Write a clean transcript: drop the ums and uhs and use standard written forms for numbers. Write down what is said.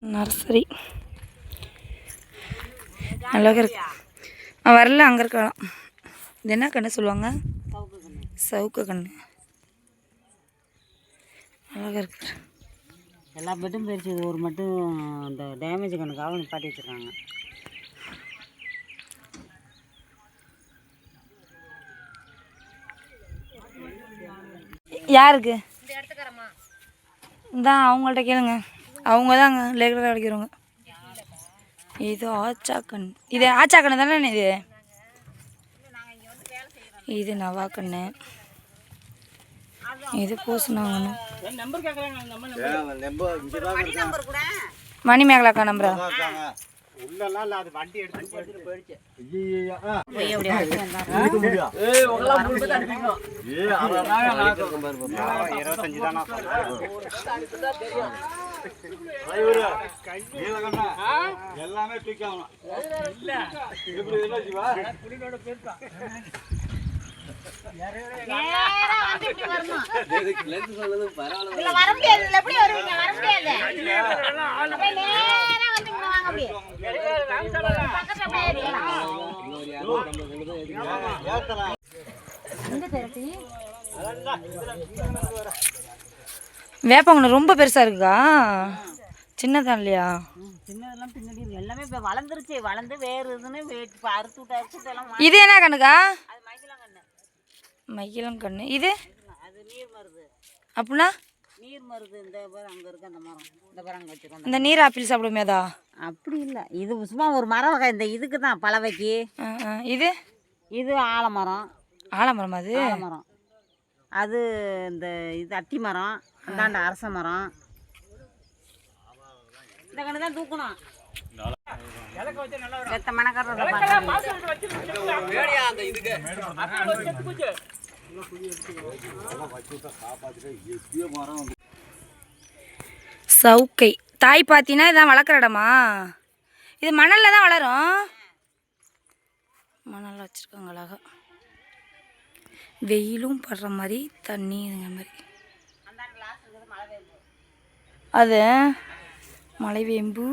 Nursery அழகாக இருக்கு. வரல, அங்கே இருக்கலாம். இது என்ன கண்ணு சொல்லுவாங்க? சவுக்கு கண்ணு. அழகாக இருக்கு. எல்லா பெட்டும் போயிடுச்சு. இது ஒரு மட்டும் இந்த டேமேஜ் கண்ணுக்காக நிப்பாட்டி வச்சுருக்காங்க. யாருக்கு தான்? அவங்கள்ட்ட கேளுங்க. அவங்க தான் அங்கே ரெகுலராக அடிக்கிறவங்க. இது ஆச்சாக்கண். இது ஆச்சாக்கண்ணு தானே? இது நவாக்கண்ணு. இது பூசணாங்கண்ணு. மணி மேகலாக்கா நம்புறா. எல்லாமே தூக்காம வேப்பங்கண்ணு ரொம்ப பெருசா இருக்கா? சின்னதான் இல்லையா? சின்னதெல்லாம் பின்னாடி எல்லாமே இப்போ வளர்ந்துருச்சு. வளர்ந்து வேறு இதுன்னு அறுத்து விட்டு எல்லாம். இது என்ன கண்ணுக்கா? அது மயிலங்கண்ணு. மயிலங்கண்ணு. இது அது நீர் மருது. அப்படின்னா நீர் மருது. இந்த அங்கே இருக்கு அந்த மரம். இந்த மரம் அங்கே வச்சுருக்கோம். இந்த நீர் ஆப்பிள் சாப்பிடுமேதா? அப்படி இல்லை, இது சும்மா ஒரு மரம் வகை. இந்த இதுக்கு தான் பலவைக்கு. இது இது ஆலமரம். ஆலமரம். அது ஆலமரம். அது இந்த இது அத்தி மரம். அந்தாண்ட அரச மரம். இந்த கண்ணு தான் தூக்கணும். சவுக்கை தாய் பாத்தினா இதான் வளர்க்குற இடமா? இது மணலில் தான் வளரும். மணலில் வச்சுருக்காங்க அழகா. வெயிலும் படுற மாதிரி தண்ணி இதுங்க மாதிரி. அது மலைவேம்பு.